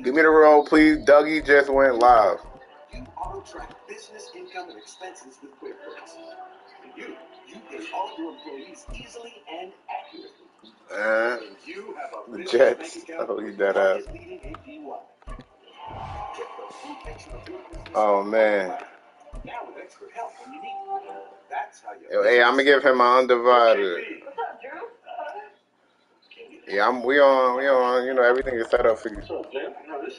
Give me the roll, please. Dougie just went live. You auto-track business income and expenses with QuickBooks. And you pay all of your employees easily and accurately. You have the Jets. Oh, you dead ass. Oh, man. Yo, hey, I'm gonna give him my undivided. Yeah, we on, you know, everything is set up for you. This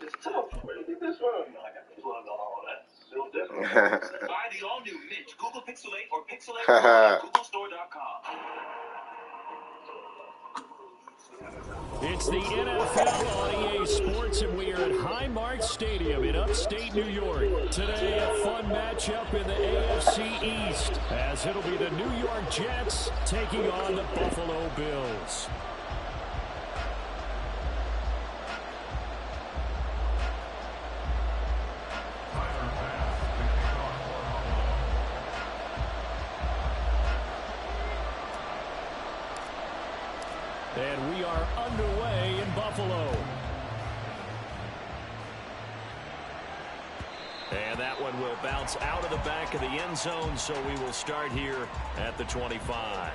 is tough. Where do you think this from? I got to plug on all of that. Still different. Buy the all-new Mint Google Pixelate or Pixelate at GoogleStore.com. It's the NFL on EA Sports, and we are at Highmark Stadium in upstate New York. Today, a fun matchup in the AFC East, as it'll be the New York Jets taking on the Buffalo Bills. And we are underway in Buffalo. And that one will bounce out of the back of the end zone, so we will start here at the 25.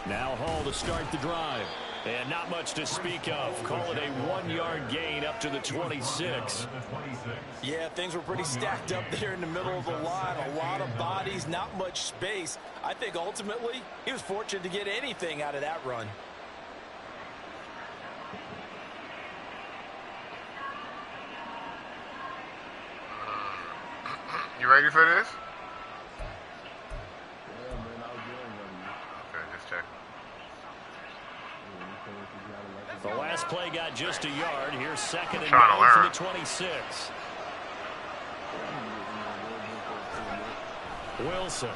Now Hall to start the drive. And not much to speak of. Call it a 1-yard gain up to the 26. Yeah, things were pretty stacked up there in the middle of the line. A lot of bodies, not much space. I think ultimately he was fortunate to get anything out of that run. You ready for this? The last play got just a yard. Here's second and 9 from the 26. Wilson.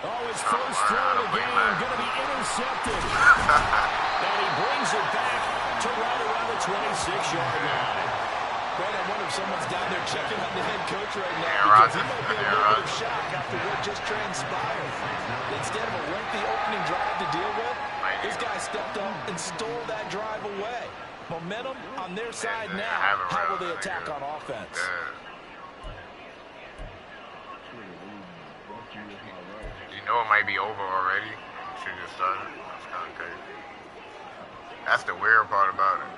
Oh, his first throw of the game going to be intercepted. And he brings it back to right around the 26-yard line. Brad, I wonder if someone's down there checking on the head coach right now, because he might be a little bit of shock after what just transpired. Instead of a lengthy opening drive to deal with, this guy stepped up and stole that drive away. Momentum on their side now. How will they attack on offense? You know it might be over already. You should just start it. That's kind of crazy. That's the weird part about it.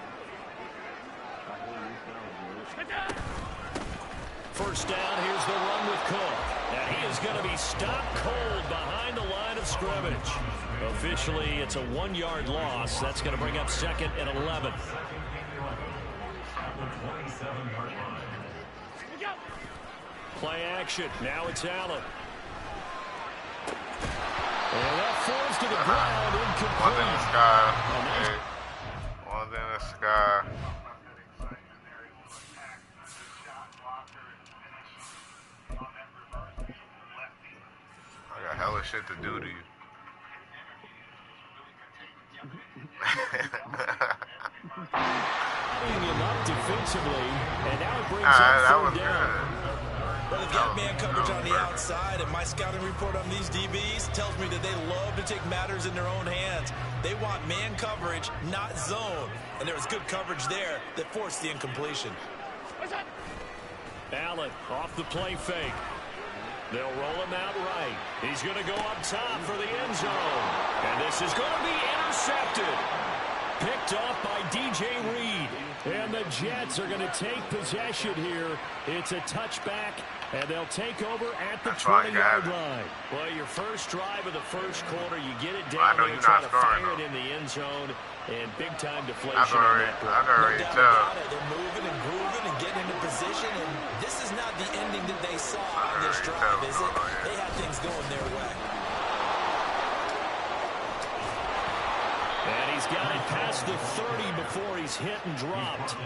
First down, here's the run with Cook. And he is going to be stopped cold behind the line of scrimmage. Officially, it's a 1-yard loss. That's going to bring up second and 11. Play action. Now it's Allen. And that falls to the ground, incomplete. One's in the sky. One's in the sky. I got hella shit to do to you. Him up defensively, and now it brings up third down. Well, they've got man coverage on the outside, and my scouting report on these DBs tells me that they love to take matters in their own hands. They want man coverage, not zone. And there was good coverage there that forced the incompletion. Allen off the play fake. They'll roll him out right. He's going to go up top for the end zone. And this is going to be intercepted. Picked off by DJ Reed. And the Jets are going to take possession here. It's a touchback, and they'll take over at the 20-yard line. Well, your first drive of the first quarter, you get it down there, try to fire it in the end zone, and big-time deflation on that play. I can already tell. They're moving and grooving and getting get into position, and this is not the ending that they saw on this drive, is it? They had things going their way. And he's got it past the 30 before he's hit and dropped.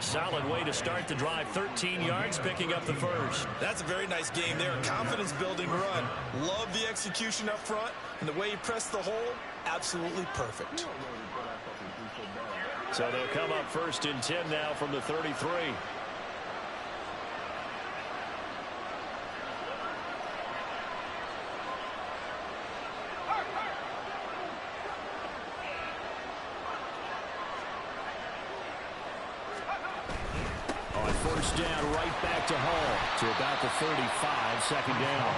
Solid way to start the drive. 13 yards, picking up the first. That's a very nice game there. A confidence-building run. Love the execution up front, and the way he pressed the hole, absolutely perfect. So they'll come up first and 10 now from the 33. On first down, right back to Hall to about the 35, second down.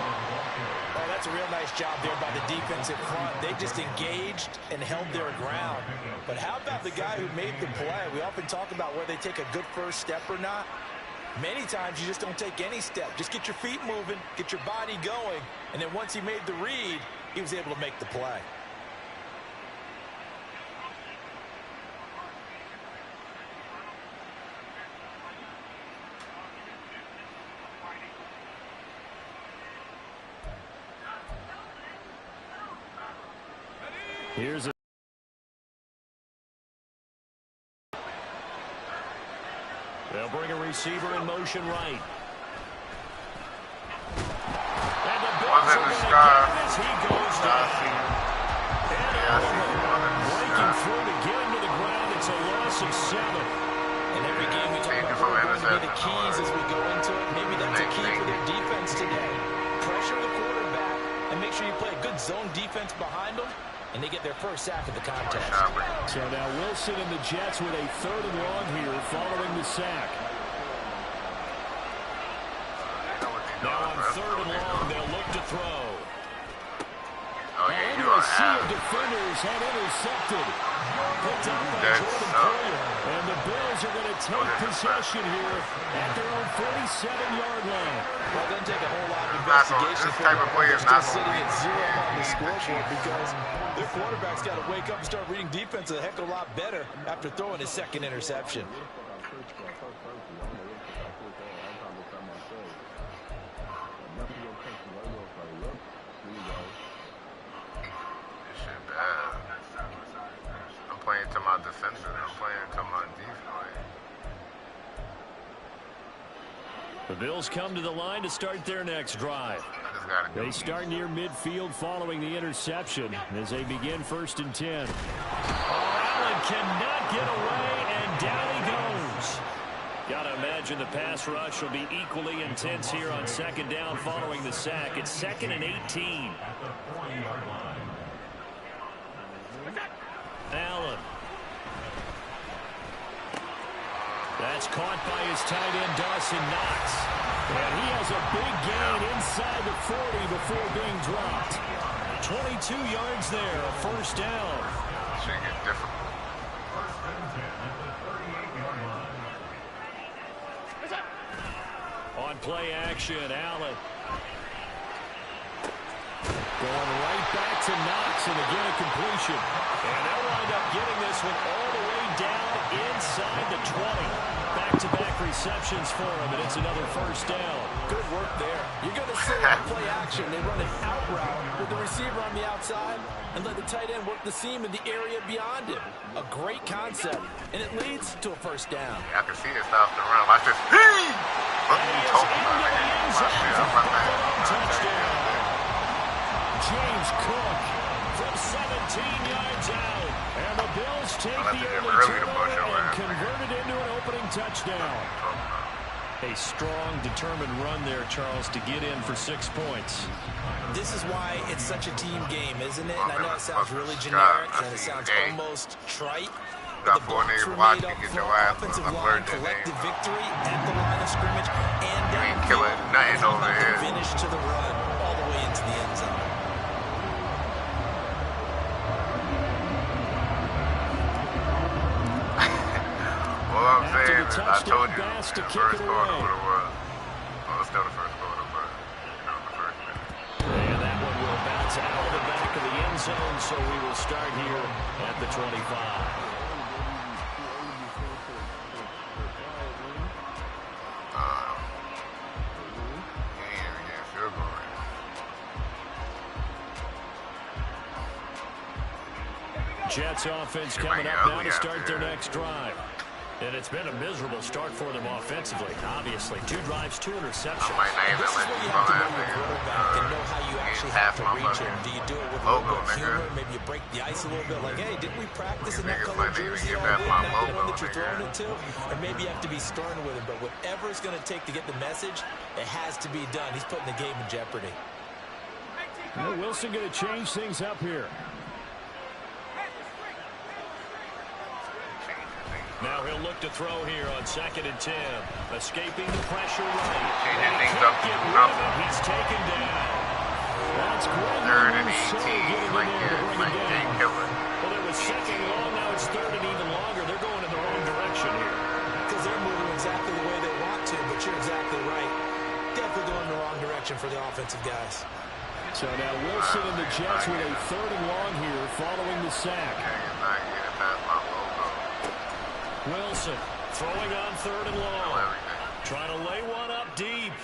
Oh, that's a real nice job there by the defensive front. They just engaged and held their ground. But how about the guy who made the play? We often talk about whether they take a good first step or not. Many times you just don't take any step. Just get your feet moving, get your body going, and then once he made the read, he was able to make the play. Here's a they'll bring a receiver in motion right. And the Bills are going to get him as he goes down. Breaking through to get him to the ground. It's a loss of 7. In every game we talk about what are going to be the keys as we go into it. Maybe that's a key for their defense today. Pressure the quarterback and make sure you play a good zone defense behind them. And they get their first sack of the contest. So now Wilson and the Jets with a 3rd and long here following the sack. Now on 3rd and long, they'll look to throw. Under a sea of defenders had intercepted. Picked up by Jordan Poyer. And the Bills are going to take possession here at their own 47-yard line. Well, it doesn't take a whole lot of investigation for them. They're still sitting at 0 on the scoreboard because their quarterback's got to wake up and start reading defense a heck of a lot better after throwing his 2nd interception. I'm playing to my defensive. I'm playing to my defense. The Bills come to the line to start their next drive. They start near midfield following the interception as they begin 1st and 10. Allen cannot get away, and down he goes. Got to imagine the pass rush will be equally intense here on 2nd down following the sack. It's 2nd and 18. Allen. That's caught by his tight end, Dawson Knox. And he has a big gain inside the 40 before being dropped. 22 yards there, a 1st down. Should get difficult. On play action, Allen. Going right back to Knox, and again a completion. And they'll wind up getting this one all the way down inside the 20. Back-to-back receptions for him, and it's another 1st down. Good work there. You're going to see on play action. They run an out route with the receiver on the outside and let the tight end work the seam in the area beyond him. A great concept, and it leads to a 1st down. Yeah, I can see it stops the run. Watch this. What are you talking about? Touchdown. James Cook from 17 yards out. And the Bills take the early turnover and convert it into an opening touchdown. A strong, determined run there, Charles, to get in for 6 points. This is why it's such a team game, isn't it? And I know it sounds really generic and it sounds almost trite. But the blocks were made up for offensive line, collective victory at the line of scrimmage, and down finish to the run all the way into the end zone. All I'm saying is I told you the first quarter would have won. Well, it's still the first quarter, but the first minute. And that one will bounce out of the back of the end zone, so we will start here at the 25. Jets offense coming up now to start their next drive. And it's been a miserable start for them offensively, obviously. 2 drives, 2 interceptions. And this is where you have to know your quarterback and know how you actually have to reach him. Do you do it with a little bit of humor? Maybe you break the ice a little bit, like, hey, didn't we practice in that color jersey all week, not the one that you're throwing it to? Or maybe you have to be stern with him, but whatever it's going to take to get the message, it has to be done. He's putting the game in jeopardy. Well, Wilson going to change things up here. Now he'll look to throw here on 2nd and 10. Escaping the pressure right. Changing things up to nothing. He's taken down. That's great. 3rd and 18 right here. Like game killer. Well, it was 2nd and long. Now it's 3rd and even longer. They're going in the wrong direction here. Because they're moving exactly the way they want to, but you're exactly right. Definitely going in the wrong direction for the offensive guys. So now Wilson and the Jets with a 3rd and long here following the sack. Wilson throwing on 3rd and long. Trying to lay one up deep.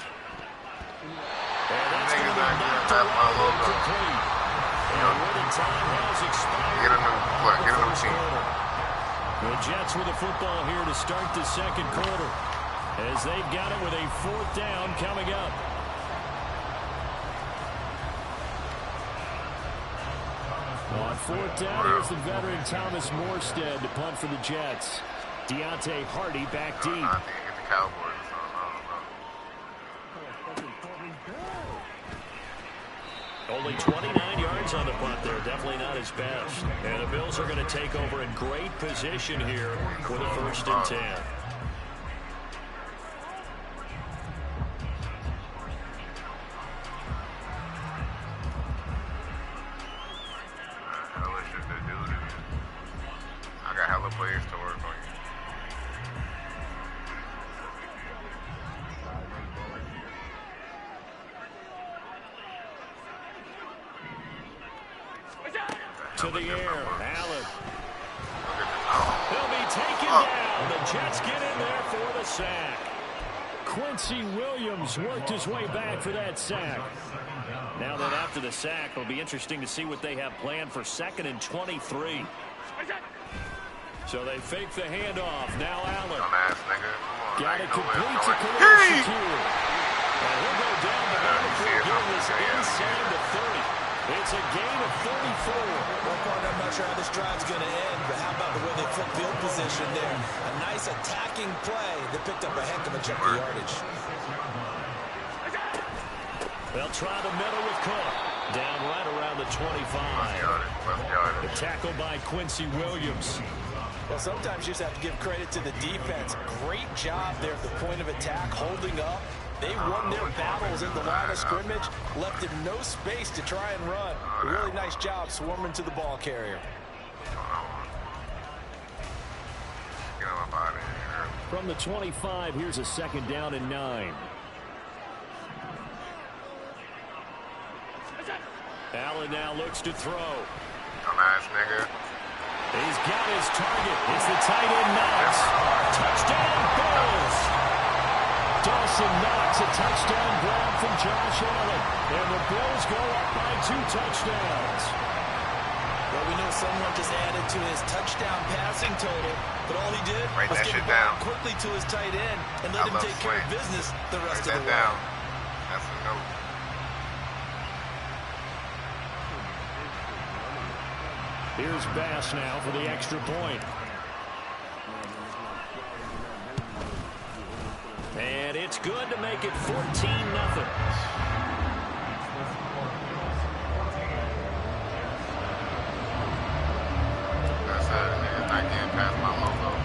And that's going to be knocked around complete. And where the time has expired. Get a new team. The Jets with the football here to start the 2nd quarter. As they've got it with a 4th down coming up. On 4th down, here's the veteran Thomas Morstead to punt for the Jets. Deontay Hardy back deep. I think it's the Cowboys. Only 29 yards on the punt there. Definitely not his best. And the Bills are going to take over in great position here with a 1st and 10. I got hella plays to work on. To the air, Allen. He'll be taken down. The Jets get in there for the sack. Quincy Williams worked his way back for that sack. Now that after the sack, it'll be interesting to see what they have planned for 2nd and 23. So they fake the handoff. Now Allen. Got it complete to Khalil Shakir. And he'll go down the line before getting this inside the 30. It's a gain of 34. Well, partner, I'm not sure how this drive's going to end, but how about the way they flip field position there? A nice attacking play that picked up a heck of a chunk of yardage. They'll try the middle with Cook. Down right around the 25. The tackle by Quincy Williams. Well, sometimes you just have to give credit to the defense. Great job there at the point of attack, holding up. They won their battles in the line of scrimmage, left him no space to try and run. A really nice job swarming to the ball carrier. From the 25, here's a 2nd down and 9. Allen now looks to throw. Dumbass nigga. He's got his target. It's the tight end Knox. Touchdown, Bills. Dawson Knox, a touchdown grab from Josh Allen. And the Bills go up by 2 touchdowns. Well, we know someone just added to his touchdown passing total, but all he did was get the ball quickly to his tight end and let him take care of business the rest of the way. That's a note. Here's Bass now for the extra point. And it's good to make it 14-0.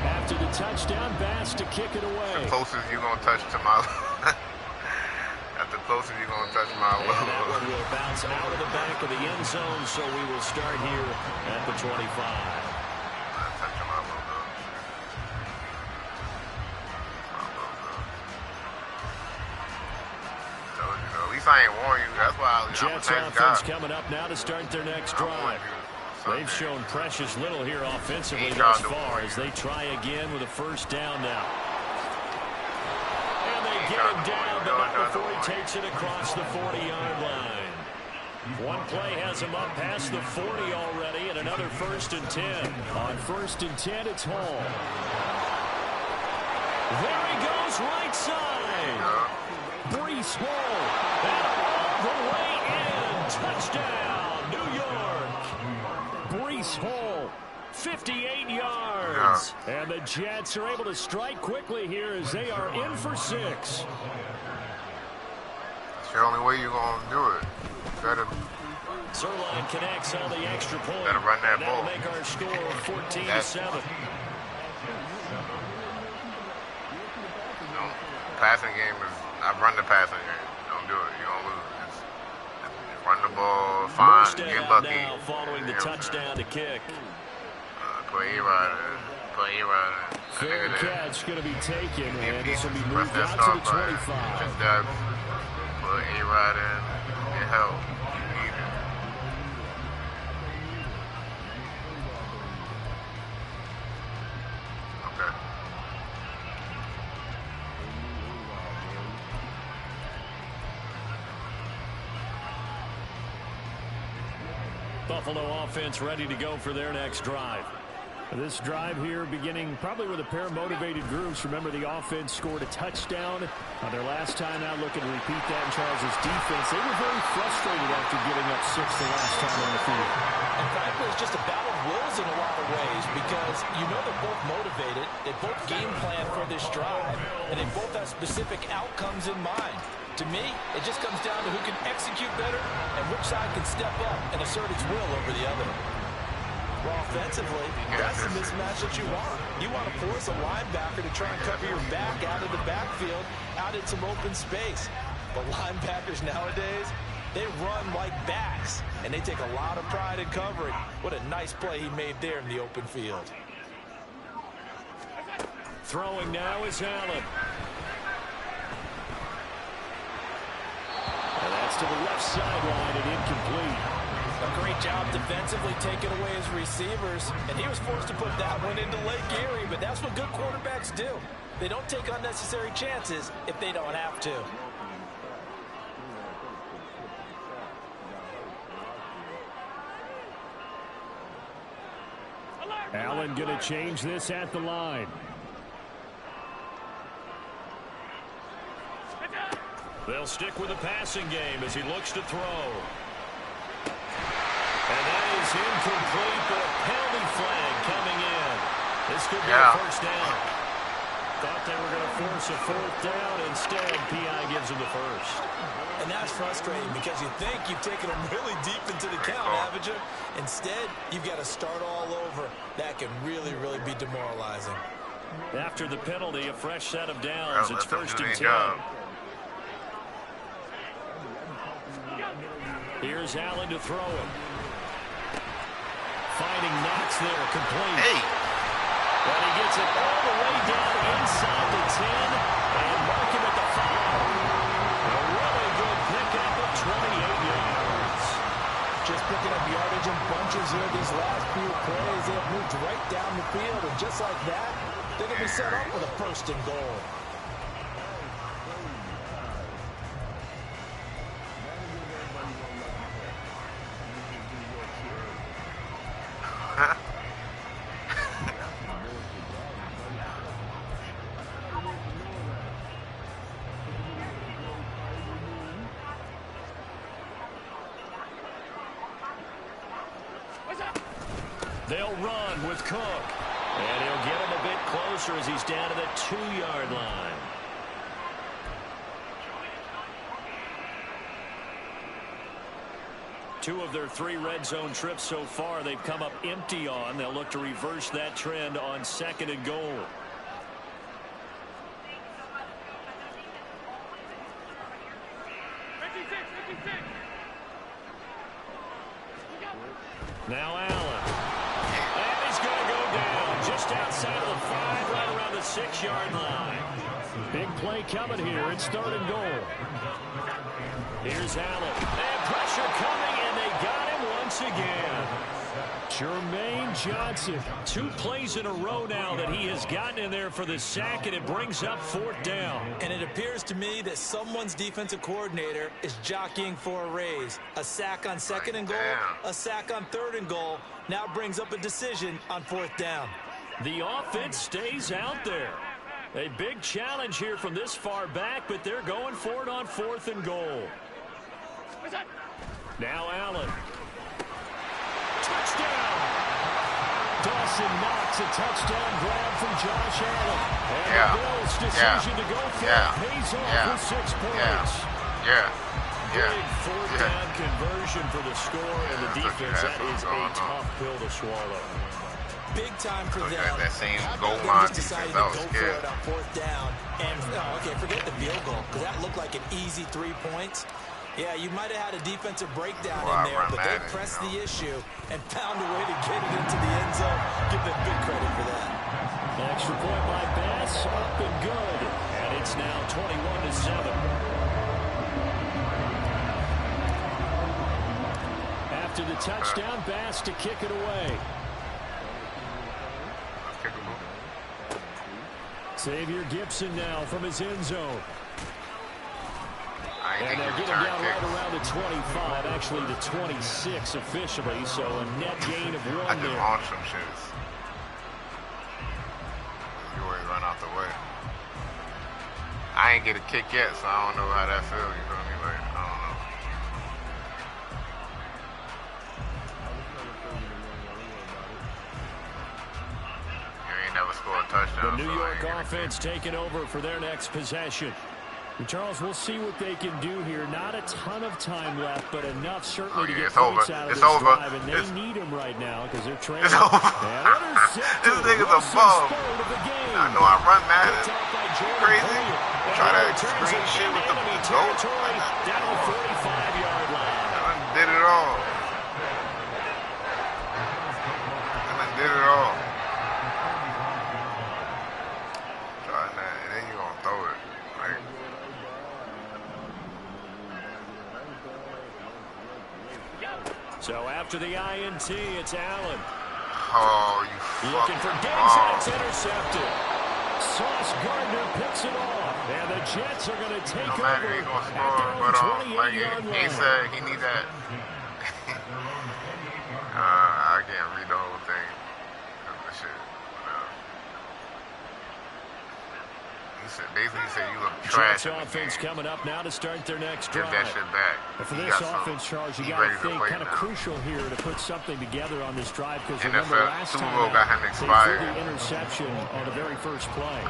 After the touchdown, Bass to kick it away. The closest you're going to touch to my That's the closest you're going to touch my logo. And that one will bounce out of the back of the end zone, so we will start here at the 25. At least I ain't warn you. That's why Jets offense coming up now to start their next drive. They've shown precious little here offensively thus far as they try again with a 1st down now. And they get him down, but not before he takes it across the 40-yard line. One play has him up past the 40 already, and another 1st and 10. On 1st and 10, it's Hall. There he goes, right side. Brees Hall. And all the way in. Touchdown, New York. Brees Hall, 58 yards. And the Jets are able to strike quickly here as they are in for 6. It's the only way you're going to do it. Better. Zerline connects on the extra point. Better run that That'll ball. make our score 14-7. Passing game is, I run the passing game. Don't do it. You're going to lose. Just run the ball, find, get lucky. Now following the touchdown to kick. Put A-Rod in. Put A-Rod in. Fair catch going to be taken, and this will be Press moved that out to the start button. 25. Just that. Put A-Rod in. Get help. You need it. Okay. Buffalo offense ready to go for their next drive. This drive here beginning probably with a pair of motivated groups. Remember, the offense scored a touchdown on their last time out, looking to repeat that in Charles' defense. They were very frustrated after giving up 6 the last time on the field. And frankly, it's just a battle of wills in a lot of ways because you know they're both motivated. They both game plan for this drive, and they both have specific outcomes in mind. To me, it just comes down to who can execute better and which side can step up and assert its will over the other. Well, offensively, that's the mismatch that you want. You want to force a linebacker to try and cover your back out of the backfield, out in some open space. But linebackers nowadays, they run like backs, and they take a lot of pride in covering. What a nice play he made there in the open field. Throwing now is Allen. And that's to the left sideline and incomplete. A great job defensively taking away his receivers, and he was forced to put that one into Lake Erie, but that's what good quarterbacks do. They don't take unnecessary chances if they don't have to. Allen going to change this at the line. They'll stick with the passing game as he looks to throw. And that is incomplete, but a penalty flag coming in. This could be a first down. Thought they were going to force a 4th down. Instead, P.I. gives him the first. And that's frustrating because you think you've taken them really deep into the count, haven't you? Instead, you've got to start all over. That can really, really be demoralizing. After the penalty, a fresh set of downs. It's 1st and 10. Here's Allen to throw it. Finding Knox there, complete. Hey! And he gets it all the way down inside the 10 and mark him at the 5. A really good pickup of 28 yards. Just picking up yardage in bunches here these last few plays. They have moved right down the field, and just like that, they're going to be set up with a 1st and goal. They'll run with Cook. And he'll get him a bit closer as he's down to the 2-yard line. Two of their 3 red zone trips so far they've come up empty on. They'll look to reverse that trend on 2nd and goal. Now Allen. And he's going to go down just outside of the 5, right around the 6-yard line. Big play coming here. It's 3rd and goal. Here's Allen. And pressure coming, and they got him once again. Jermaine Johnson, 2 plays in a row now that he has gotten in there for the sack, and it brings up 4th down. And it appears to me that someone's defensive coordinator is jockeying for a raise. A sack on 2nd and goal, a sack on 3rd and goal. Now brings up a decision on 4th down. The offense stays out there. A big challenge here from this far back, but they're going for it on 4th and goal. Now Allen. Touchdown! Dawson Knox, a touchdown grab from Josh Allen. And the Bills' decision to go for it pays off with 6 points. Big 4th down conversion for the score and the defense. That is a tough pill to swallow. Big time for them. That same How goal about line them just deciding defense, to go for it on 4th down? And, okay, forget the field goal, because that looked like an easy 3 points. Yeah, you might have had a defensive breakdown in there, but they pressed the issue and found a way to get it into the end zone. Give them big credit for that. Extra point by Bass, up and good. And it's now 21-7. After the touchdown, Bass to kick it away. Xavier Gibson now from his end zone. And they'll get him down right around the 25, actually the 26 officially, so a net gain of 1 I just there. launched some shits. You always run out the way. I ain't get a kick yet, so I don't know how that feels, you feel me? Like, I don't know. You ain't never scored a touchdown. The New York offense taking over for their next possession. Charles, we'll see what they can do here. Not a ton of time left, but enough certainly to get points out of this drive. And they need them right now because they're trailing. It's over. This nigga's a bum. I know I run Madden. Crazy. Try that screen shit with the goat. Down the 45-yard line. I did it all. Try that, and then you're going to throw it. Right? So after the INT, it's Allen. Oh, you looking for Diggs, and it's intercepted. Sauce Gardner picks it off, and the Jets are going to take over at their own 28-yard line. He said he need that. I can't read the whole thing. Shit. Basically, he said you look trash. Jets offense coming up now to start their next drive. Get that shit back. And for this offense, Charles, you got to think kind of crucial here to put something together on this drive because remember last time they threw the interception on the very first play.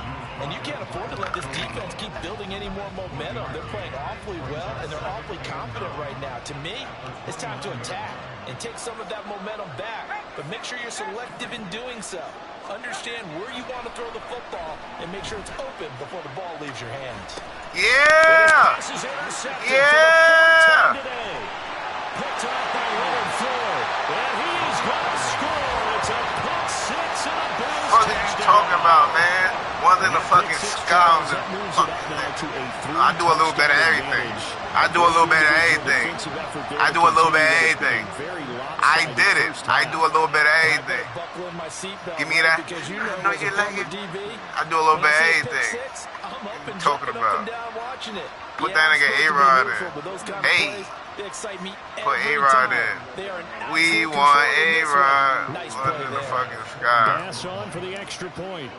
And you can't afford to let this defense keep building any more momentum. They're playing awfully well, and they're awfully confident right now. To me, it's time to attack and take some of that momentum back, but make sure you're selective in doing so. Understand where you want to throw the football and make sure it's open before the ball leaves your hands. Yeah! Yeah! Picked off by Leonard Floyd, and he's going to score. It's a pick six and a Bills touchdown. What are you talking about, man? One's in the fucking skies. I do a little bit of everything. I do a little bit of everything. I do a little bit of everything. I did it. I do a little bit of everything. Give me that. I know you like it. I do a little bit of everything. What are you talking about? Put that nigga A-Rod in. Hey. Put A-Rod in. We want A-Rod. What's in the fucking sky? Pass on for the extra point.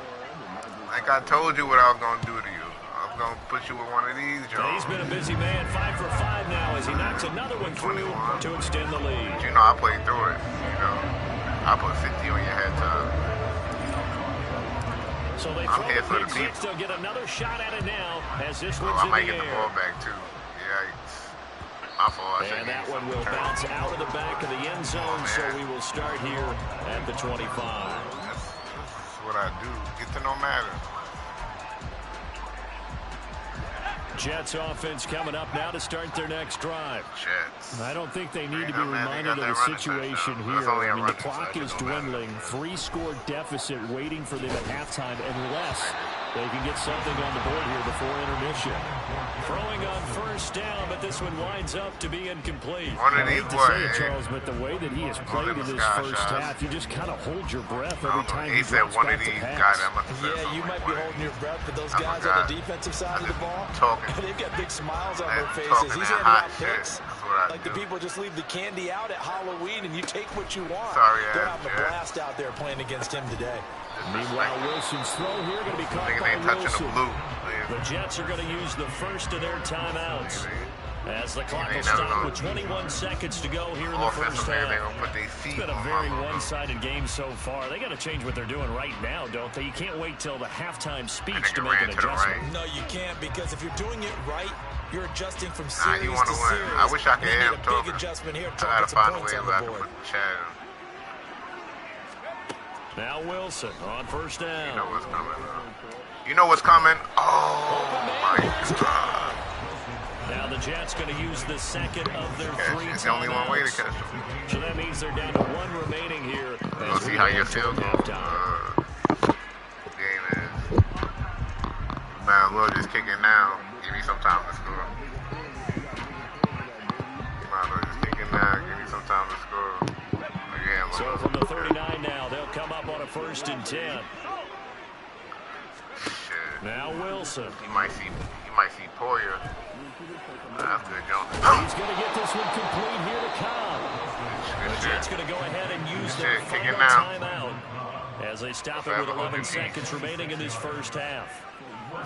Like I told you what I was going to do to you. I was going to put you with one of these, Joe. He's been a busy man, 5 for 5 now as he knocks another one through to extend the lead. But you know I played through it. You know, I put 50 on your head time. So they I'm here for the six. people. They'll get another shot at it now as this one's I in might the get the air. ball back too. Yikes. My fault. And that one will bounce out of the back of the end zone, so we will start here at the 25. That's what I do. Get to no matter. Jets offense coming up now to start their next drive. Jets. I don't think they need to be reminded of the situation here. I mean, the clock is dwindling. 3-score deficit waiting for them at halftime unless They can get something on the board here before intermission. Throwing on first down, but this one winds up to be incomplete. One of these boys, Charles, but the way that he has played in this first half, you just kind of hold your breath every time he said one of these guys. Yeah, you might be holding your breath, but those guys on the defensive side of the ball, they've got big smiles on their faces. He's handing out picks like the people just leave the candy out at Halloween and you take what you want. They're having a blast out there playing against him today. Meanwhile, Wilson's throw here going to be caught by Wilson. The Jets are going to use the first of their timeouts as the clock will stop with 21 seconds to go here in the first half. It's been a very one-sided game so far. They got to change what they're doing right now, don't they? You can't wait till the halftime speech to make an adjustment. No, you can't, because if you're doing it right, you're adjusting from series to series. I wish I could have him talking. Big adjustment here. I gotta find a way to put Chad. Now Wilson on first down. You know what's coming. You know what's coming. Oh my God. Now the Jets going to use the second of their three timeouts. It's the only one way to catch them. So that means they're down to one remaining here. We'll see how you feel. Game is. Man, Will just kicking now. Give me some time to score. Man, just kicking now. Give me some time to score. Again, so from the 39 now, they'll come up on a 1st and 10. Shit. Now Wilson. You might see Poyer. After he's going to get this one complete here to Cobb. The Jets going to go ahead and use their final timeout as they stop it with 11 seconds remaining in this first half. Well,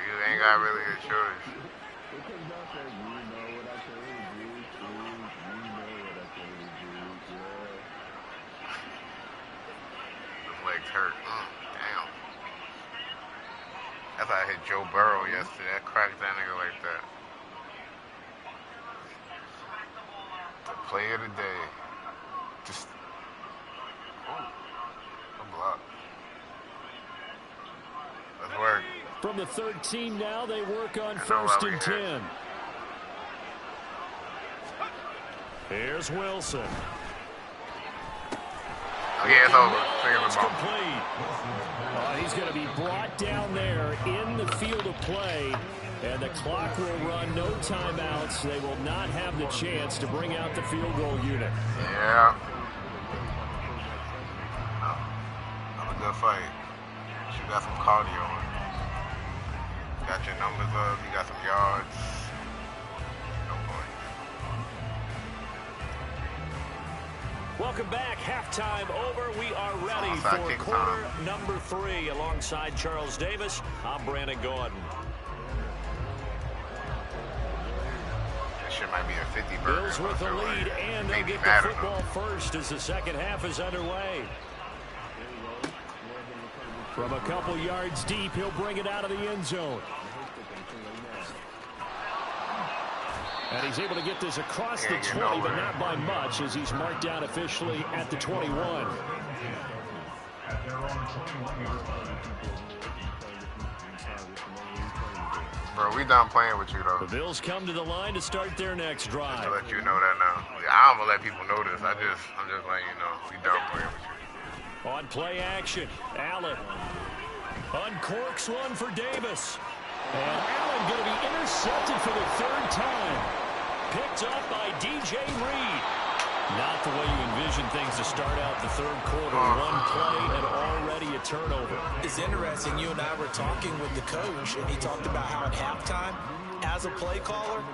you ain't got really a choice. His legs hurt. Damn. That's how I hit Joe Burrow yesterday. I cracked that nigga like that. The play of the day. Just a block. Let's work. From the 13 now, they work on 1st and 10. Here's Wilson. Yeah, it's over. It's complete. He's going to be brought down there in the field of play, and the clock will run. No timeouts. They will not have the chance to bring out the field goal unit. Yeah. Not a good fight. You got some cardio. Got your numbers up. You got some yards. No point. Welcome back. Halftime over. We are ready for quarter number 3. Alongside Charles Davis, I'm Brandon Gordon. This shit might be a 50 burger. Bills with the lead, and they'll get the football first as the second half is underway. From a couple yards deep, he'll bring it out of the end zone. And he's able to get this across the 20, but not by much, as he's marked down officially at the 21. Bro, we done playing with you, though. The Bills come to the line to start their next drive. Just to let you know that now. I'm going to let people know this. I'm just letting you know. We done playing with you. On play action, Allen uncorks one for Davis. And Allen going to be intercepted for the 3rd time. Picked up by DJ Reed. Not the way you envision things to start out the 3rd quarter. One play and already a turnover. It's interesting. You and I were talking with the coach, and he talked about how at halftime, as a play caller,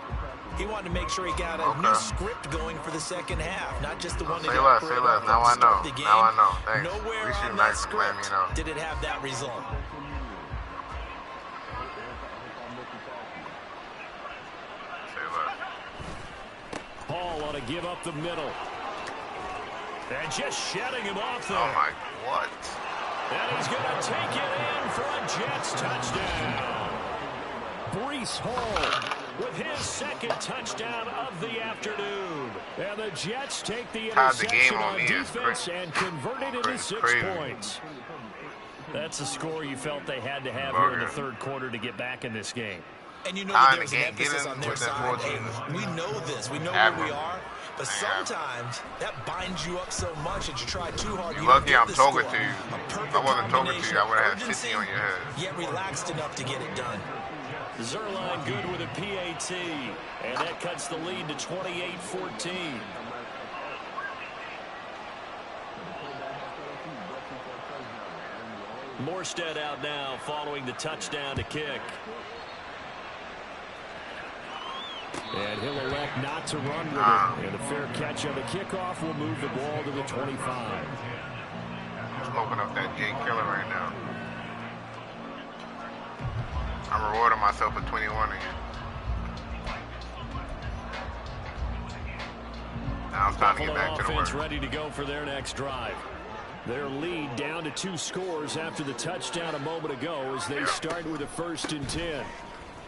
he wanted to make sure he got a new script going for the second half, not just the one that Say less. Now I know. Now I know. Thanks. Nowhere we on that script did it have that result. Paul ought to give up the middle. And just shedding him off there. Oh, my, what? And he's going to take it in for a Jets touchdown. Breece Hall with his 2nd touchdown of the afternoon. And the Jets take the interception on defense and convert it into 6 points. That's the score you felt they had to have here in the 3rd quarter to get back in this game. And you know that there's an emphasis on their side. Hey, we know this. We know where we are. But sometimes that binds you up so much that you try too hard. You're lucky I'm talking to you. If I wasn't talking to you, I would have had 50 on your head. Yet relaxed enough to get it done. Zerline good with a PAT, and that cuts the lead to 28-14. Morstead out now following the touchdown to kick. And he'll elect not to run with it. And a fair catch on the kickoff will move the ball to the 25. Smoking up that Jay Killer right now. I'm rewarding myself with 21 again. Now it's time to get back to the work. Ready to go for their next drive. Their lead down to 2 scores after the touchdown a moment ago as they start with a 1st and 10.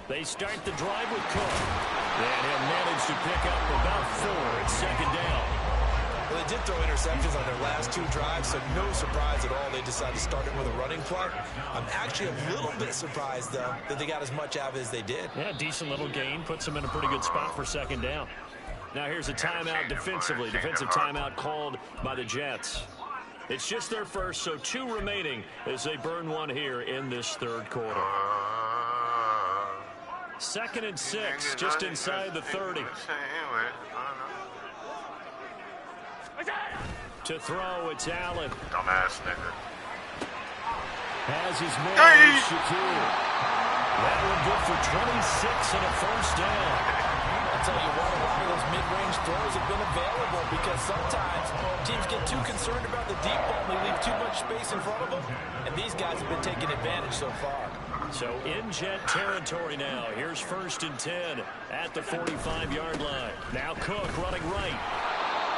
They start the drive with Cook. And he'll manage to pick up about 4 at 2nd down. Well, they did throw interceptions on their last 2 drives, so no surprise at all they decided to start it with a running play. I'm actually a little bit surprised, though, that they got as much out of it as they did. Yeah, decent little gain. Puts them in a pretty good spot for 2nd down. Now here's a timeout defensively. Defensive timeout called by the Jets. It's just their first, so 2 remaining as they burn one here in this 3rd quarter. 2nd and 6, just inside the 30. To throw, it's Allen. Dumbass nigga. Has his man, Shakir. That one good for 26 and a 1st down. I'll tell you what, a lot of those mid-range throws have been available because sometimes teams get too concerned about the deep ball and they leave too much space in front of them, and these guys have been taking advantage so far. So in Jet territory now. Here's 1st and 10 at the 45-yard line. Now Cook running right.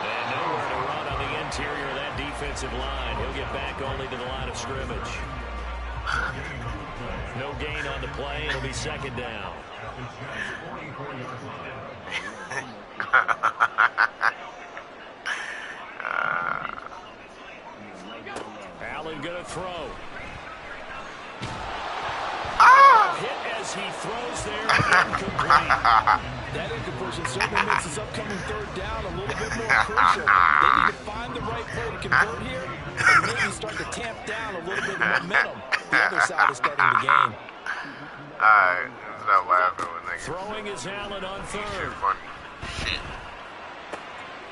And nowhere to run on the interior of that defensive line. He'll get back only to the line of scrimmage. No gain on the play. It'll be 2nd down. Allen gonna throw. Hit as he throws there. Incomplete. That incompletion certainly makes this upcoming 3rd down a little bit more crucial. They need to find the right play to convert here and maybe start to tamp down a little bit of momentum. The other side is starting to gain. Alright, stop laughing when they throwing is Allen on 3rd. Shit.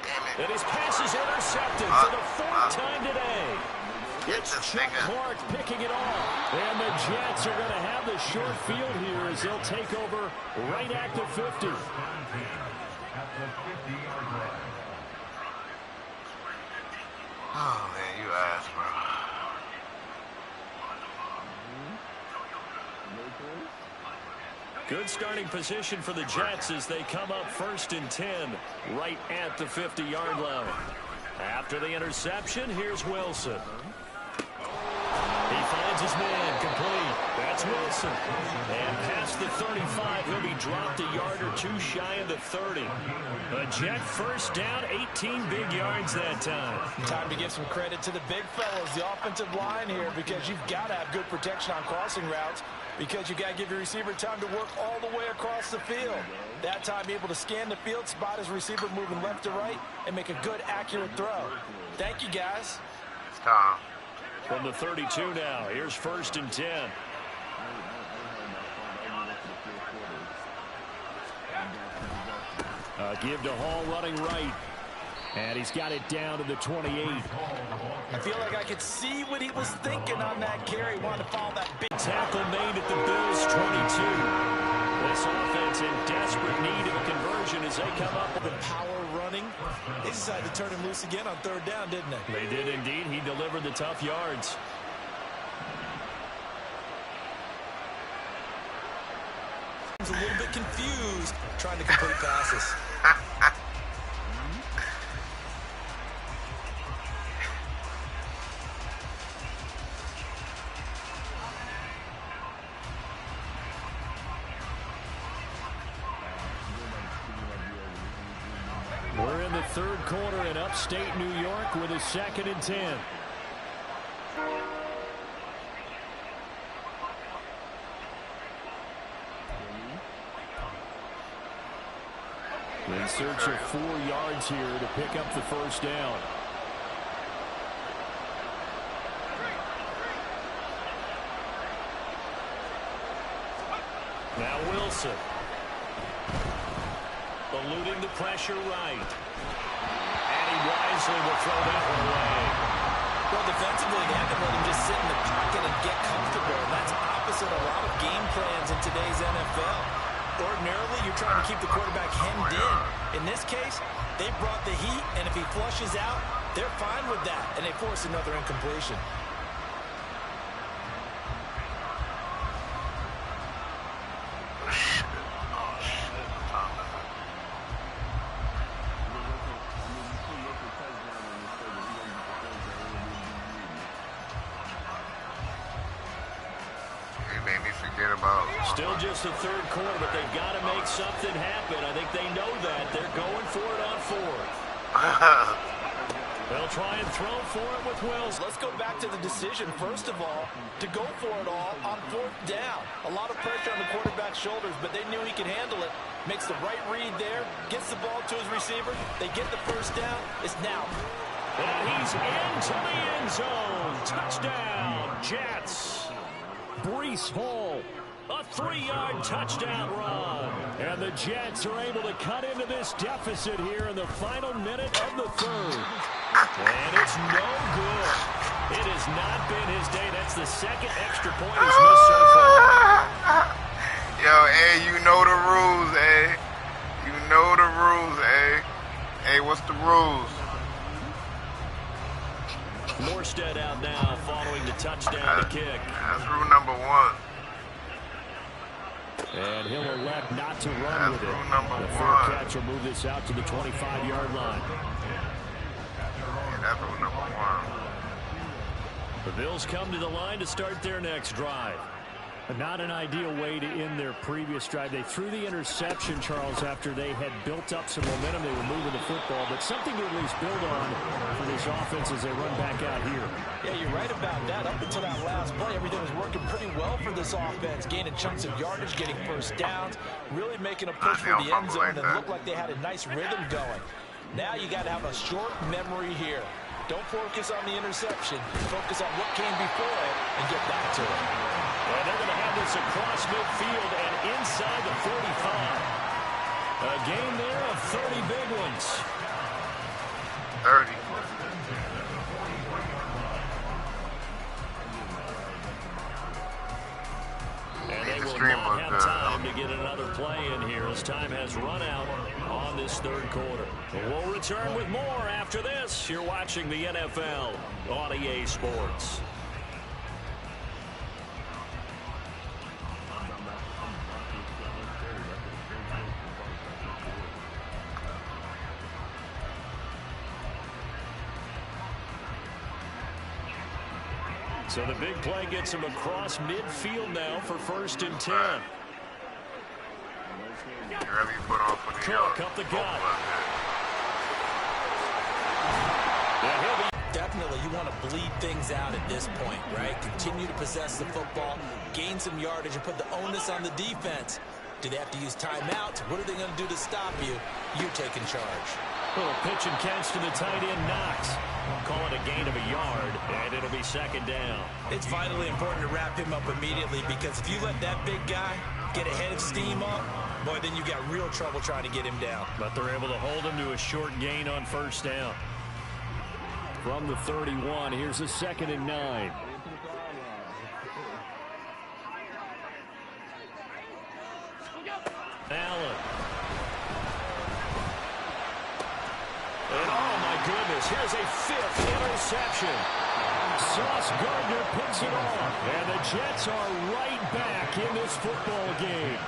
Damn it. And his pass is intercepted for the 4th time today. It's Chuck Clark picking it off. And the Jets are going to have the short field here as they'll take over right at the 50. Oh, man, you ass, bro. Good starting position for the Jets as they come up 1st and 10 right at the 50-yard line. After the interception, here's Wilson. He finds his man complete. That's Wilson. And past the 35, he'll be dropped a yard or 2 shy of the 30. A Jet 1st down, 18 big yards that time. Time to give some credit to the big fellas, the offensive line here, because you've got to have good protection on crossing routes, because you got to give your receiver time to work all the way across the field. That time able to scan the field, spot his receiver moving left to right, and make a good, accurate throw. Thank you, guys. It's Tom. From the 32 now, here's 1st and 10. Give to Hall running right. And he's got it down to the 28. I feel like I could see what he was thinking on that carry. Wanted to follow that big tackle made at the Bills 22. This offense in desperate need of a conversion as they come up with the power running. They decided to turn him loose again on 3rd down, didn't they? They did indeed. He delivered the tough yards. He's a little bit confused trying to complete passes. We're in the 3rd quarter in upstate New York with a 2nd and 10. The In search of 4 yards here to pick up the first down. Now Wilson. Eluding the pressure right. And he wisely will throw that one away. Well, defensively, they haven't let him just sit in the pocket and get comfortable. And that's opposite a lot of game plans in today's NFL. Ordinarily, you're trying to keep the quarterback hemmed in. In this case, they brought the heat, and if he flushes out, they're fine with that, and they force another incompletion. Still just the third quarter, but they've got to make something happen. I think they know that. They're going for it on 4th. They'll try and throw for it with Wills. Let's go back to the decision, first of all, to go for it all on 4th down. A lot of pressure on the quarterback's shoulders, but they knew he could handle it. Makes the right read there, gets the ball to his receiver. They get the first down. It's now. And he's into the end zone. Touchdown, Jets. Breece Hall. A 3-yard touchdown run. And the Jets are able to cut into this deficit here in the final minute of the 3rd. And it's no good. It has not been his day. That's the second extra point he's missed so far. Yo, hey, you know the rules, eh? You know the rules, eh? Hey, what's the rules? Morstead out now following the touchdown to kick. That's rule number 1. And he'll elect not to run with it. The fair catch will move this out to the 25-yard line. Yeah, that's rule number 1. The Bills come to the line to start their next drive. Not an ideal way to end their previous drive. They threw the interception, Charles, after they had built up some momentum. They were moving the football, but something to at least build on for this offense as they run back out here. Yeah, you're right about that. Up until that last play, everything was working pretty well for this offense. Gaining chunks of yardage, getting first downs, really making a push for the end zone, and looked like they had a nice rhythm going. Now you got to have a short memory here. Don't focus on the interception. Focus on what came before it and get back to it. And they're going to have this across midfield and inside the 45. A game there of 30 big ones. 30. And they will not have time to get another play in here as time has run out on this 3rd quarter. We'll return with more after this. You're watching the NFL on EA Sports. So the big play gets him across midfield now for 1st and 10. Cook up the gut. Definitely, you want to bleed things out at this point, right? Continue to possess the football, gain some yardage, and put the onus on the defense. Do they have to use timeouts? What are they going to do to stop you? You taking charge. Little pitch and catch to the tight end, Knox. Call it a gain of a yard, and it'll be 2nd down. It's vitally important to wrap him up immediately, because if you let that big guy get a head of steam up, boy, then you got real trouble trying to get him down. But they're able to hold him to a short gain on 1st down. From the 31, here's a 2nd and 9. Allen. And oh my goodness, here's a 5th interception. Sauce Gardner picks it off. And the Jets are right back in this football game.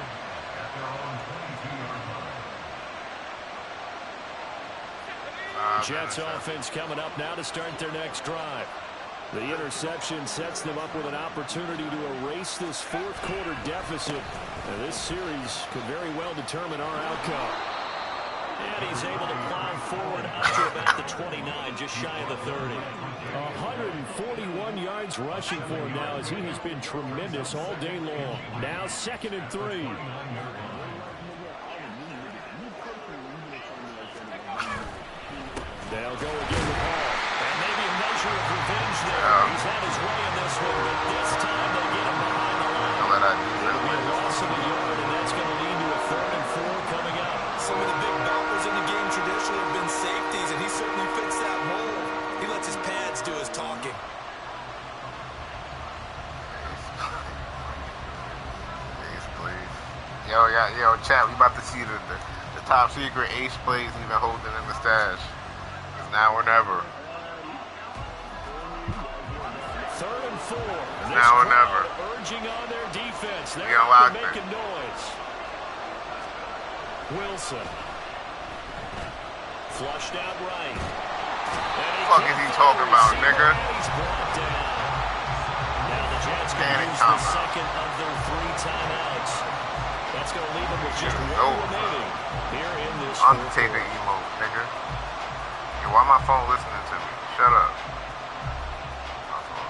Jets offense coming up now to start their next drive. The interception sets them up with an opportunity to erase this 4th quarter deficit. And this series could very well determine our outcome. And he's able to plow forward up to about the 29, just shy of the 30. 141 yards rushing for him now as he has been tremendous all day long. Now 2nd and 3. They'll go again with Hall. And maybe a measure of revenge there. He's had his way in this one, but this time they get him behind the line. Don't let that do It'll be a that. loss of a yard, and that's going to lead to a 3rd and 4 coming up. Some of the big boppers in the game traditionally have been safeties, and he certainly fits that mold. He lets his pads do his talking. Yo, chat, we about to see the top secret ace plays we've been holding in the stash. It's now or never. 3rd and 4. It's now or never. Urging on their defense. They're making noise. Wilson. Flushed out right. What the fuck is he talking about, nigga? He's brought down. Now the Jets can use the second of their 3 timeouts. That's going to leave them with just 1 remaining here in this Undertaker emote, nigga. Yo, why my phone listening to me? Shut up. My phone.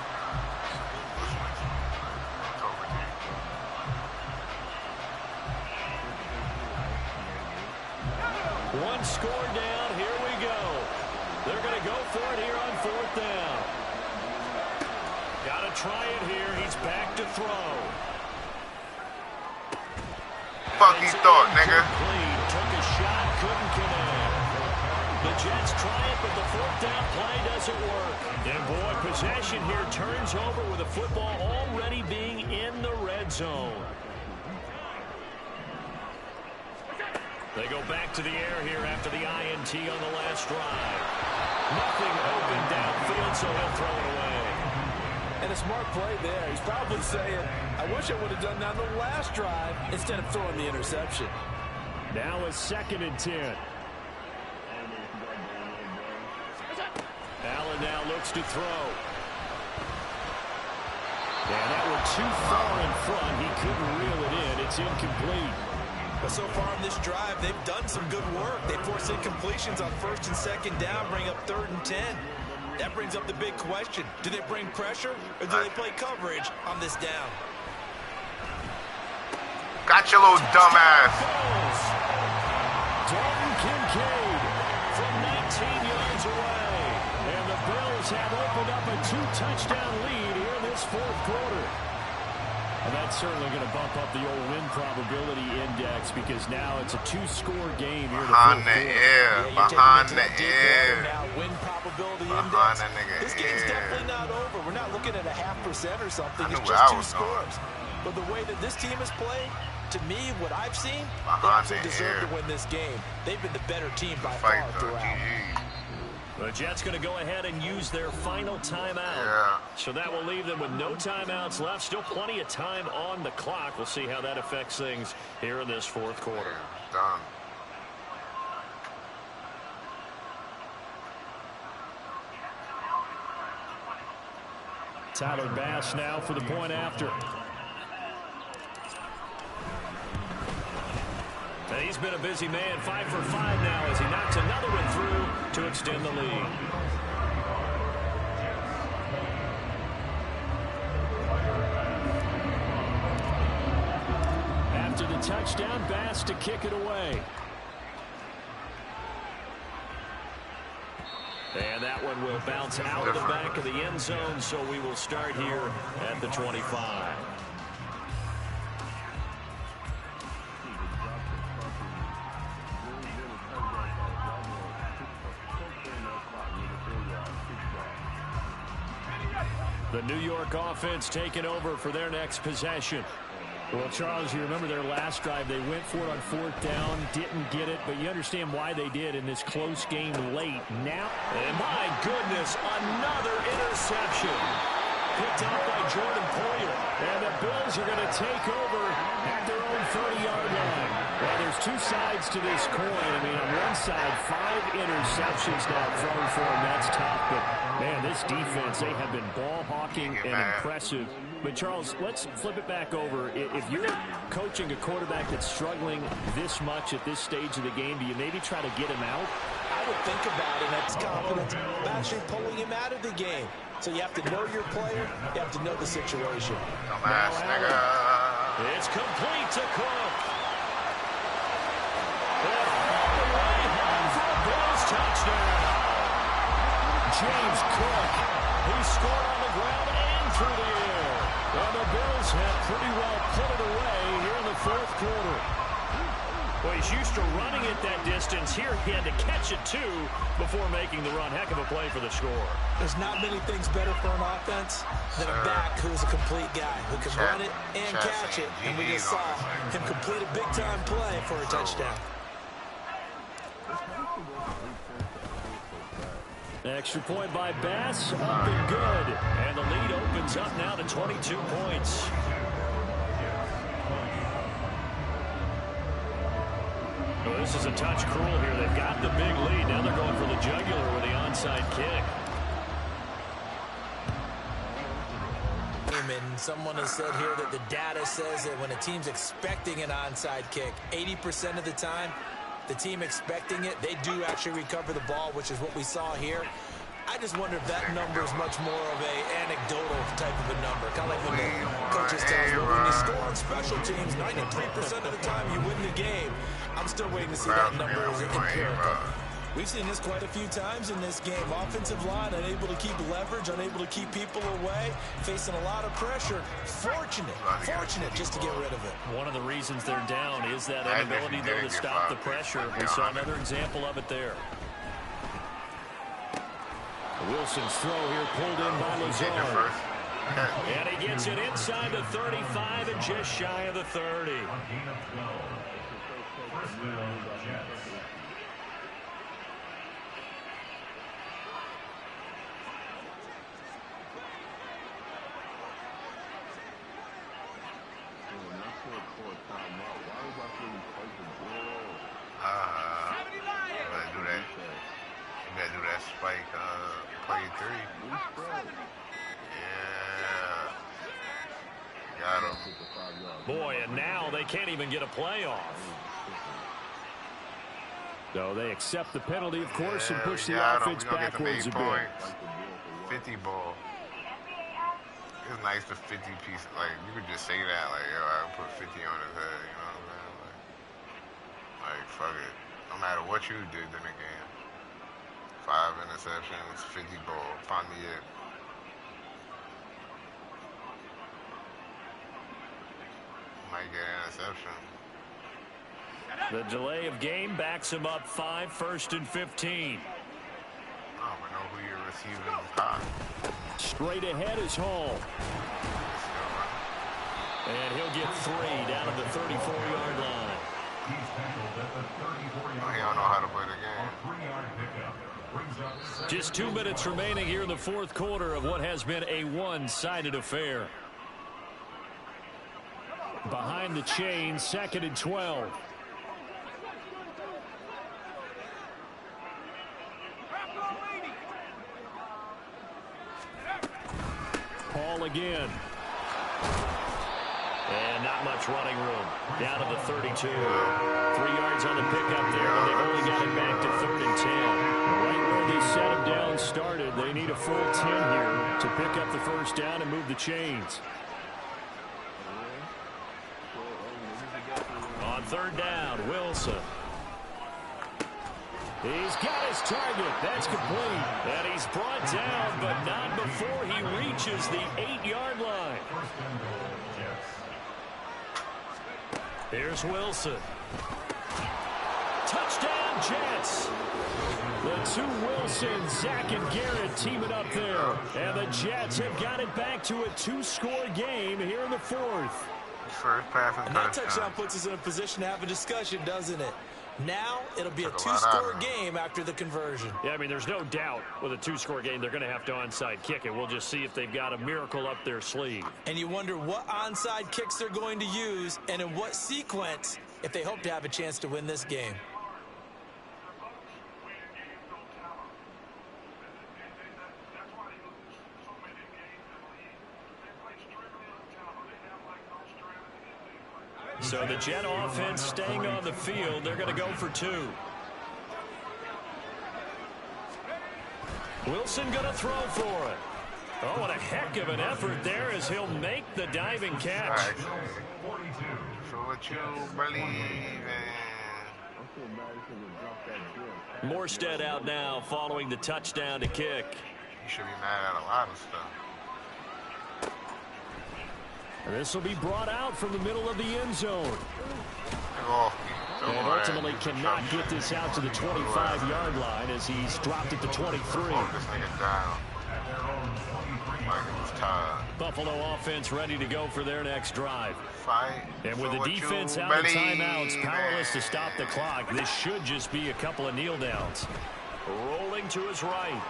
Listening to me. Talking to you. 1 score down. Here we go. They're going to go for it here on 4th down. Got to try it here. He's back to throw. Fuck he thought, nigga. Took a shot, couldn't connect. The Jets try it, but the 4th down play doesn't work. And boy, possession here turns over with the football already being in the red zone. They go back to the air here after the INT on the last drive. Nothing open downfield, so he'll throw it away. And a smart play there. He's probably saying, I wish I would have done that on the last drive instead of throwing the interception. Now a 2nd and 10. Allen now looks to throw. And that one too far in front. He couldn't reel it in. It's incomplete. But so far on this drive, they've done some good work. They force incompletions on 1st and 2nd down, bring up 3rd and 10. That brings up the big question. Do they bring pressure, or do they play coverage on this down? Got your little dumbass. Dalton Kincaid from 19 yards away. And the Bills have opened up a 2-touchdown lead here in this 4th quarter. And that's certainly going to bump up the old win probability index because now it's a 2-score game here. Behind the ear. Behind the ear. Win probability Behind index. that nigga This game's definitely not over. We're not looking at a 0.5% or something. It's I just 2 scores. But the way that this team has played, to me, what I've seen, they actually deserve to win this game. They've been the better team by far throughout. The Jets going to go ahead and use their final timeout. Yeah. So that will leave them with no timeouts left. Still plenty of time on the clock. We'll see how that affects things here in this 4th quarter. Done. Tyler Bass now for the point after. And he's been a busy man, 5 for 5 now as he knocks another one through to extend the lead. After the touchdown, Bass to kick it away. And that one will bounce out of the back of the end zone, so we will start here at the 25. The New York offense taking over for their next possession. Well, Charles, you remember their last drive. They went for it on 4th down, didn't get it, but you understand why they did in this close game late. Now, and my goodness, another interception. Picked out by Jordan Poyer. And the Bills are going to take over at their own 30-yard line. Well, there's 2 sides to this coin. I mean, on one side, 5 interceptions now thrown for them. That's tough, but man, this defense, they have been ball hawking and impressive. But, Charles, let's flip it back over. If you're coaching a quarterback that's struggling this much at this stage of the game, do you maybe try to get him out? I would think about it. That's confidence of actually pulling him out of the game. So you have to know your player. You have to know the situation. Dumbass nigga. It's complete to Cook. Touchdown. James Cook. He scored on the ground and through the air. And the Bills have pretty well put it away here in the fourth quarter. Well, he's used to running it that distance. Here he had to catch it, too, before making the run. Heck of a play for the score. There's not many things better for an offense than a back who's a complete guy, who can run it and catch it. And we just saw him complete a big-time play for a touchdown. Extra point by Bass, up and good. And the lead opens up now to 22 points. Well, this is a touch cruel here. They've got the big lead. Now they're going for the jugular with the onside kick. And someone has said here that the data says that when a team's expecting an onside kick, 80% of the time, the team expecting it, they do actually recover the ball, which is what we saw here. I just wonder if that number is much more of a anecdotal type of a number. Kind of like when the coaches tell us, well, when you score on special teams, 93% of the time you win the game. I'm still waiting to see that number as empirical. We've seen this quite a few times in this game. Offensive line unable to keep leverage, unable to keep people away, facing a lot of pressure. Fortunate just to get rid of it. One of the reasons they're down is that inability, though, to stop the pressure. We saw another example of it there. Wilson's throw here pulled in by Lazard. And he gets it inside the 35 and just shy of the 30. Spike, play 3. Yeah. Got him. Boy, and now they can't even get a play off. So they accept the penalty, of course, and push the offense backwards a bit. 50 ball. It's nice to 50 piece. Like, you could just say that, like, yo, I put 50 on his head, you know what I'm saying? Like, fuck it. No matter what you did in the game. 5 interceptions, 50 ball, find me it. Might get an interception. The delay of game backs him up 5, 1st and 15. I don't know who you're receiving hot. Straight ahead is Hall. And he'll get 3 down at the 34-yard line. He don't know how to play the game. Just 2 minutes remaining here in the fourth quarter of what has been a one-sided affair. Behind the chain, 2nd and 12. Paul again. And not much running room. Down to the 32. 3 yards on the pickup there, but they've only got it back to 3rd and 10. Right where they set him down started, they need a full 10 here to pick up the first down and move the chains. On 3rd down, Wilson. He's got his target. That's complete. And he's brought down, but not before he reaches the 8-yard line. Here's Wilson. Touchdown, Jets. The 2 Wilsons, Zach and Garrett, teaming up there. And the Jets have got it back to a 2-score game here in the 4th. First pass and that touchdown puts us in a position to have a discussion, doesn't it? Now it'll be a 2-score game after the conversion. Yeah, I mean, there's no doubt with a 2-score game they're going to have to onside kick it. We'll just see if they've got a miracle up their sleeve. And you wonder what onside kicks they're going to use and in what sequence if they hope to have a chance to win this game. So the Jet offense staying on the field. They're going to go for 2. Wilson going to throw for it. Oh, what a heck of an effort there as he'll make the diving catch. For what you believe in. Morstead out now following the touchdown to kick. You should be mad at a lot of stuff. This will be brought out from the middle of the end zone. And Oh, ultimately cannot get this out to the 25-yard line as he's dropped it to 23. Oh, this nigga down. Like it was tired. Buffalo offense ready to go for their next drive. Fight. And with the defense out of timeouts, powerless to stop the clock, this should just be a couple of kneel downs. Rolling to his right.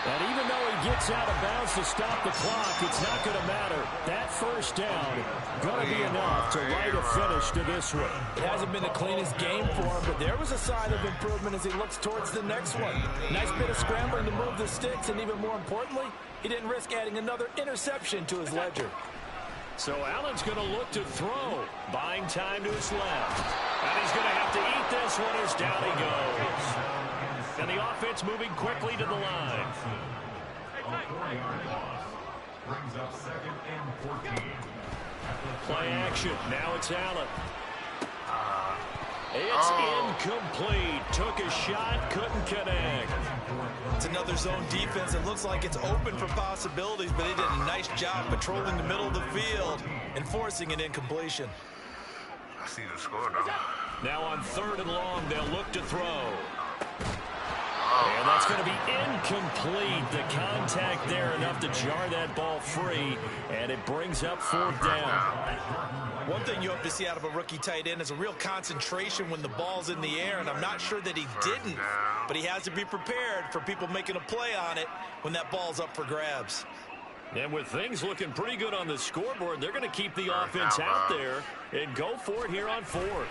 And even though he gets out of bounds to stop the clock, it's not going to matter. That first down going to be enough to write a finish to this one. It hasn't been the cleanest game for him, but there was a sign of improvement as he looks towards the next one. Nice bit of scrambling to move the sticks, and even more importantly, he didn't risk adding another interception to his ledger. So Allen's going to look to throw, buying time to his left. And he's going to have to eat this one as down he goes. And the offense moving quickly to the line. Play action. Now it's Allen. It's incomplete. Took a shot, couldn't connect. It's another zone defense. It looks like it's open for possibilities, but they did a nice job patrolling the middle of the field and forcing an incompletion. I see the score, though. Now on 3rd and long, they'll look to throw. And that's going to be incomplete. The contact there enough to jar that ball free, and it brings up 4th down. One thing you hope to see out of a rookie tight end is a real concentration when the ball's in the air, and I'm not sure that he didn't, but he has to be prepared for people making a play on it when that ball's up for grabs. And with things looking pretty good on the scoreboard, they're going to keep the offense out there and go for it here on 4th.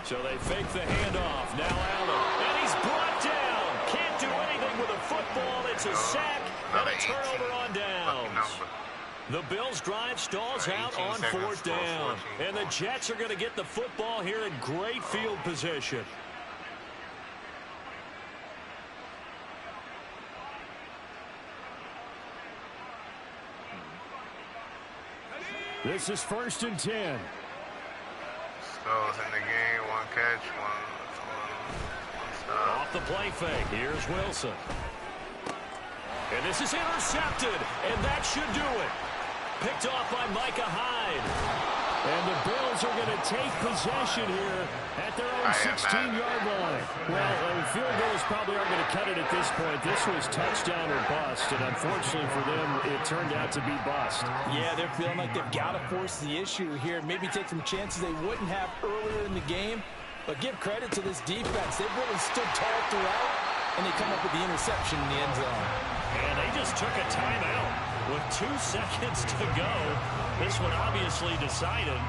So they fake the handoff. Now Allen. And he's brought down. Can't do anything with a football. It's a sack and a turnover on downs. The Bills' drive stalls out on 4th down. And the Jets are going to get the football here in great field position. This is 1st and 10. Skulls in the game, one catch, one stop. Off the play fake, here's Wilson. And this is intercepted, and that should do it. Picked off by Micah Hyde. And the Bills are going to take possession here at their own 16-yard line. Well, field goals probably aren't going to cut it at this point. This was touchdown or bust, and unfortunately for them, it turned out to be bust. Yeah, they're feeling like they've got to force the issue here, maybe take some chances they wouldn't have earlier in the game. But give credit to this defense. They've really stood tall throughout, and they come up with the interception in the end zone. And they just took a timeout with 2 seconds to go. This one obviously decided.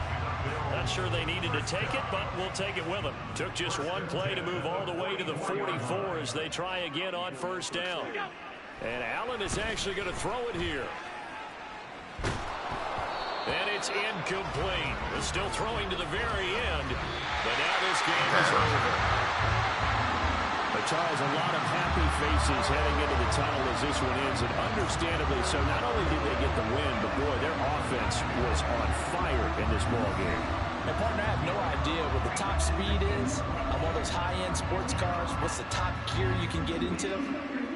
Not sure they needed to take it, but we'll take it with them. Took just one play to move all the way to the 44 as they try again on 1st down. And Allen is actually going to throw it here. And it's incomplete. We're still throwing to the very end, but now this game is over. But Charles, a lot of happy faces heading into the tunnel as this one ends, and understandably so. Not only did they get the win, but boy, their offense was on fire in this ball game. And partner, I have no idea what the top speed is on one of those high-end sports cars. What's the top gear you can get into?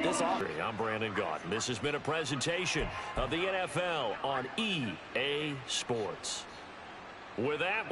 This offense. I'm Brandon Gaughton. This has been a presentation of the NFL on EA Sports. With that,